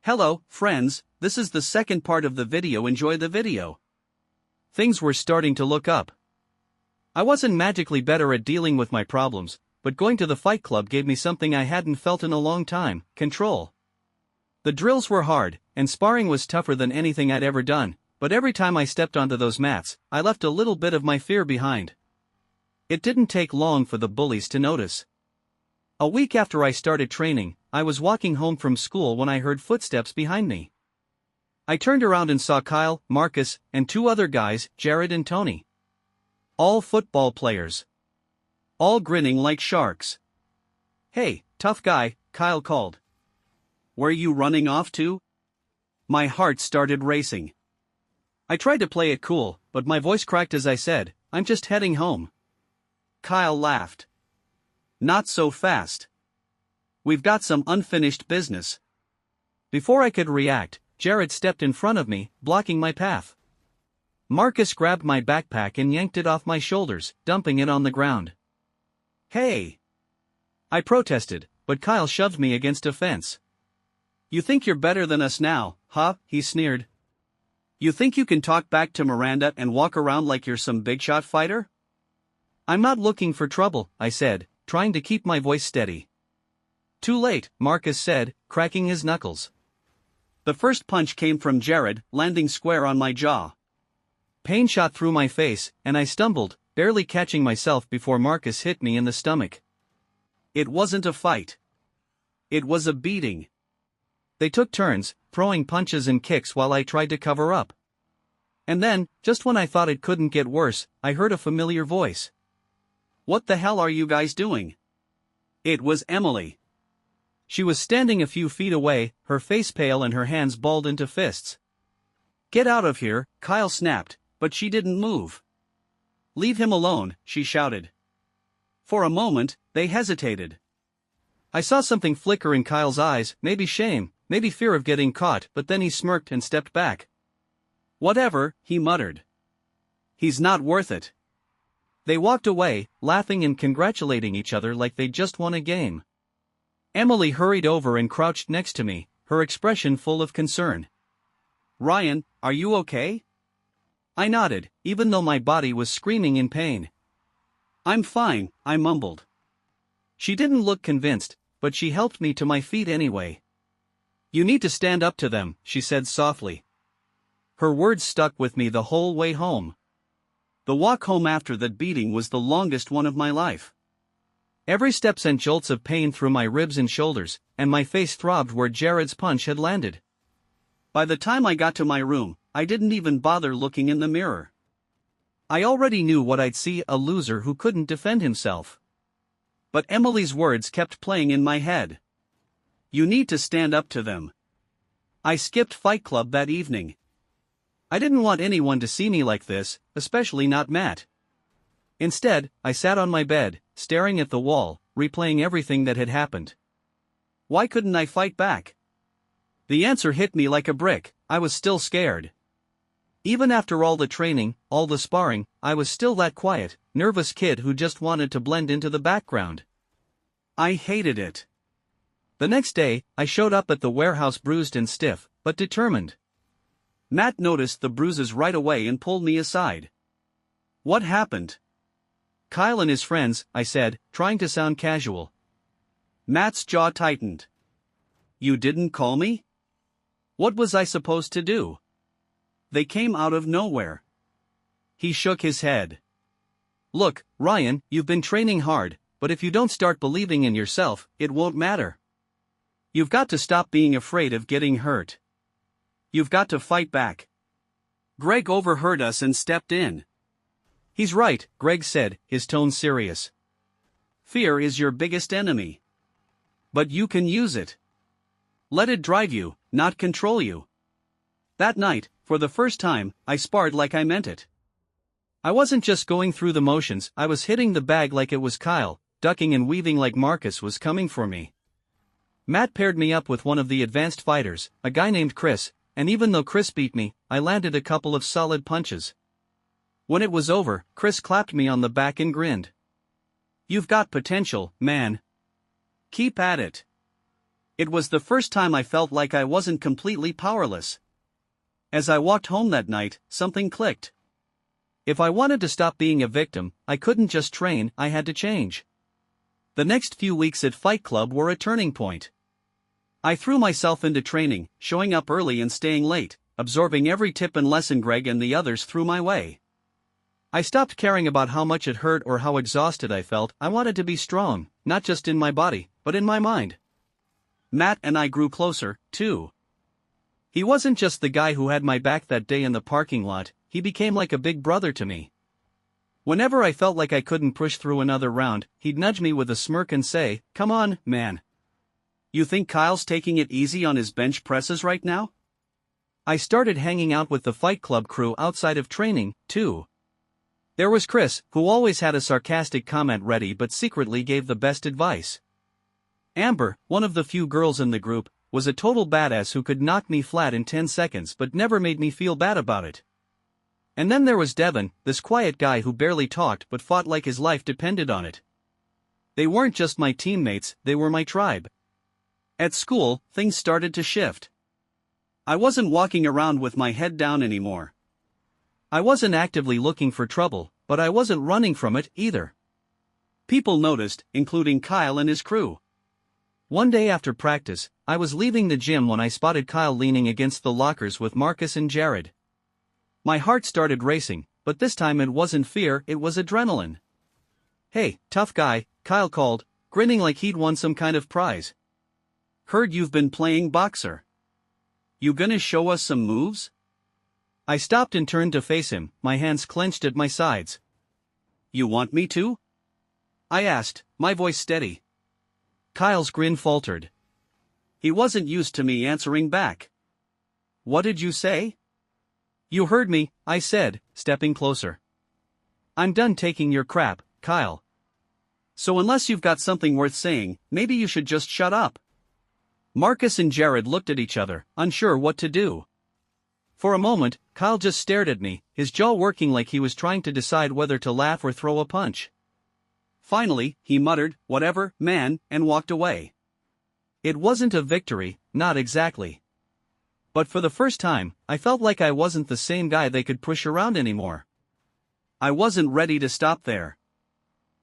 Hello, friends, this is the second part of the video. Enjoy the video. Things were starting to look up. I wasn't magically better at dealing with my problems, but going to the fight club gave me something I hadn't felt in a long time: control. The drills were hard, and sparring was tougher than anything I'd ever done, but every time I stepped onto those mats, I left a little bit of my fear behind. It didn't take long for the bullies to notice. A week after I started training, I was walking home from school when I heard footsteps behind me. I turned around and saw Kyle, Marcus, and two other guys, Jared and Tony. All football players. All grinning like sharks. "Hey, tough guy," Kyle called. "Where you running off to?" My heart started racing. I tried to play it cool, but my voice cracked as I said, "I'm just heading home." Kyle laughed. "Not so fast. We've got some unfinished business." Before I could react, Jared stepped in front of me, blocking my path. Marcus grabbed my backpack and yanked it off my shoulders, dumping it on the ground. "Hey!" I protested, but Kyle shoved me against a fence. "You think you're better than us now, huh?" he sneered. "You think you can talk back to Miranda and walk around like you're some big-shot fighter?" "I'm not looking for trouble," I said, trying to keep my voice steady. "Too late," Marcus said, cracking his knuckles. The first punch came from Jared, landing square on my jaw. Pain shot through my face, and I stumbled, barely catching myself before Marcus hit me in the stomach. It wasn't a fight. It was a beating. They took turns, throwing punches and kicks while I tried to cover up. And then, just when I thought it couldn't get worse, I heard a familiar voice. "What the hell are you guys doing?" It was Emily. She was standing a few feet away, her face pale and her hands balled into fists. "Get out of here," Kyle snapped, but she didn't move. "Leave him alone," she shouted. For a moment, they hesitated. I saw something flicker in Kyle's eyes, maybe shame, maybe fear of getting caught, but then he smirked and stepped back. "Whatever," he muttered. "He's not worth it." They walked away, laughing and congratulating each other like they'd just won a game. Emily hurried over and crouched next to me, her expression full of concern. "Ryan, are you okay?" I nodded, even though my body was screaming in pain. "I'm fine," I mumbled. She didn't look convinced, but she helped me to my feet anyway. "You need to stand up to them," she said softly. Her words stuck with me the whole way home. The walk home after that beating was the longest one of my life. Every step sent jolts of pain through my ribs and shoulders, and my face throbbed where Jared's punch had landed. By the time I got to my room, I didn't even bother looking in the mirror. I already knew what I'd see: a loser who couldn't defend himself. But Emily's words kept playing in my head. "You need to stand up to them." I skipped Fight Club that evening. I didn't want anyone to see me like this, especially not Matt. Instead, I sat on my bed, staring at the wall, replaying everything that had happened. Why couldn't I fight back? The answer hit me like a brick: I was still scared. Even after all the training, all the sparring, I was still that quiet, nervous kid who just wanted to blend into the background. I hated it. The next day, I showed up at the warehouse bruised and stiff, but determined. Matt noticed the bruises right away and pulled me aside. "What happened?" "Kyle and his friends," I said, trying to sound casual. Matt's jaw tightened. "You didn't call me?" What was I supposed to do? They came out of nowhere. He shook his head. "Look, Ryan, you've been training hard, but if you don't start believing in yourself, it won't matter. You've got to stop being afraid of getting hurt. You've got to fight back." Greg overheard us and stepped in. "He's right," Greg said, his tone serious. "Fear is your biggest enemy. But you can use it. Let it drive you, not control you." That night, for the first time, I sparred like I meant it. I wasn't just going through the motions, I was hitting the bag like it was Kyle, ducking and weaving like Marcus was coming for me. Matt paired me up with one of the advanced fighters, a guy named Chris, and even though Chris beat me, I landed a couple of solid punches. When it was over, Chris clapped me on the back and grinned. "You've got potential, man. Keep at it." It was the first time I felt like I wasn't completely powerless. As I walked home that night, something clicked. If I wanted to stop being a victim, I couldn't just train, I had to change. The next few weeks at Fight Club were a turning point. I threw myself into training, showing up early and staying late, absorbing every tip and lesson Greg and the others threw my way. I stopped caring about how much it hurt or how exhausted I felt. I wanted to be strong, not just in my body, but in my mind. Matt and I grew closer, too. He wasn't just the guy who had my back that day in the parking lot, he became like a big brother to me. Whenever I felt like I couldn't push through another round, he'd nudge me with a smirk and say, "Come on, man. You think Kyle's taking it easy on his bench presses right now?" I started hanging out with the Fight Club crew outside of training, too. There was Chris, who always had a sarcastic comment ready but secretly gave the best advice. Amber, one of the few girls in the group, was a total badass who could knock me flat in 10 seconds but never made me feel bad about it. And then there was Devin, this quiet guy who barely talked but fought like his life depended on it. They weren't just my teammates, they were my tribe. At school, things started to shift. I wasn't walking around with my head down anymore. I wasn't actively looking for trouble, but I wasn't running from it either. People noticed, including Kyle and his crew. One day after practice, I was leaving the gym when I spotted Kyle leaning against the lockers with Marcus and Jared. My heart started racing, but this time it wasn't fear, it was adrenaline. "Hey, tough guy," Kyle called, grinning like he'd won some kind of prize. "Heard you've been playing boxer. You gonna show us some moves?" I stopped and turned to face him, my hands clenched at my sides. "You want me to?" I asked, my voice steady. Kyle's grin faltered. He wasn't used to me answering back. "What did you say?" "You heard me," I said, stepping closer. "I'm done taking your crap, Kyle. So unless you've got something worth saying, maybe you should just shut up." Marcus and Jared looked at each other, unsure what to do. For a moment, Kyle just stared at me, his jaw working like he was trying to decide whether to laugh or throw a punch. Finally, he muttered, "Whatever, man," and walked away. It wasn't a victory, not exactly. But for the first time, I felt like I wasn't the same guy they could push around anymore. I wasn't ready to stop there.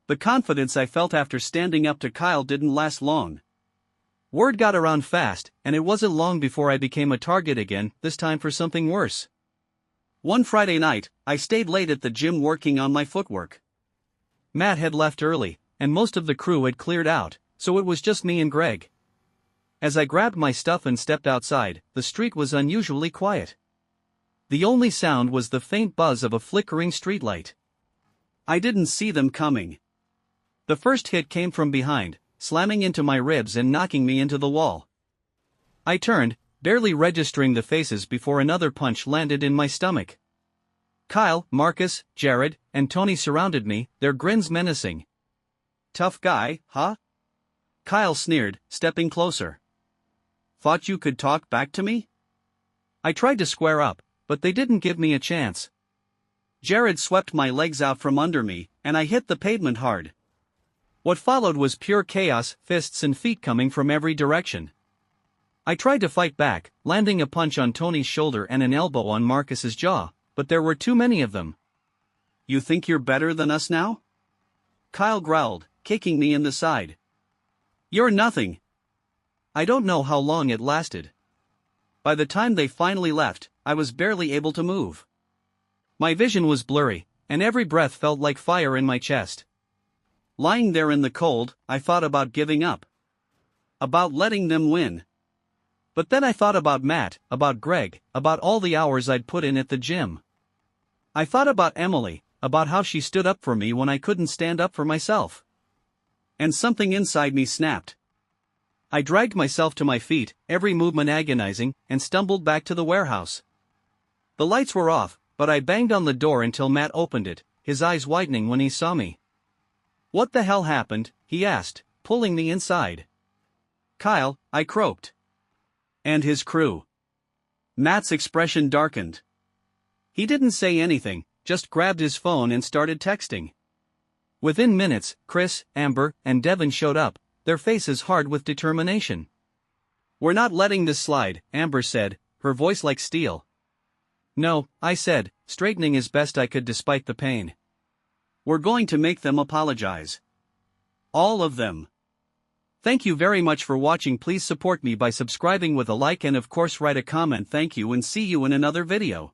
The confidence I felt after standing up to Kyle didn't last long. Word got around fast, and it wasn't long before I became a target again, this time for something worse. One Friday night, I stayed late at the gym working on my footwork. Matt had left early, and most of the crew had cleared out, so it was just me and Greg. As I grabbed my stuff and stepped outside, the street was unusually quiet. The only sound was the faint buzz of a flickering streetlight. I didn't see them coming. The first hit came from behind, slamming into my ribs and knocking me into the wall. I turned, barely registering the faces before another punch landed in my stomach. Kyle, Marcus, Jared, and Tony surrounded me, their grins menacing. "Tough guy, huh?" Kyle sneered, stepping closer. "Thought you could talk back to me?" I tried to square up, but they didn't give me a chance. Jared swept my legs out from under me, and I hit the pavement hard. What followed was pure chaos, fists and feet coming from every direction. I tried to fight back, landing a punch on Tony's shoulder and an elbow on Marcus's jaw, but there were too many of them. "You think you're better than us now?" Kyle growled, kicking me in the side. "You're nothing." I don't know how long it lasted. By the time they finally left, I was barely able to move. My vision was blurry, and every breath felt like fire in my chest. Lying there in the cold, I thought about giving up. About letting them win. But then I thought about Matt, about Greg, about all the hours I'd put in at the gym. I thought about Emily, about how she stood up for me when I couldn't stand up for myself. And something inside me snapped. I dragged myself to my feet, every movement agonizing, and stumbled back to the warehouse. The lights were off, but I banged on the door until Matt opened it, his eyes widening when he saw me. "What the hell happened?" he asked, pulling me inside. "Kyle," I croaked. "And his crew." Matt's expression darkened. He didn't say anything, just grabbed his phone and started texting. Within minutes, Chris, Amber, and Devin showed up, their faces hard with determination. We're not letting this slide, Amber said, her voice like steel. No, I said, straightening as best I could despite the pain. We're going to make them apologize. All of them. Thank you very much for watching. Please support me by subscribing with a like and of course write a comment. Thank you and see you in another video.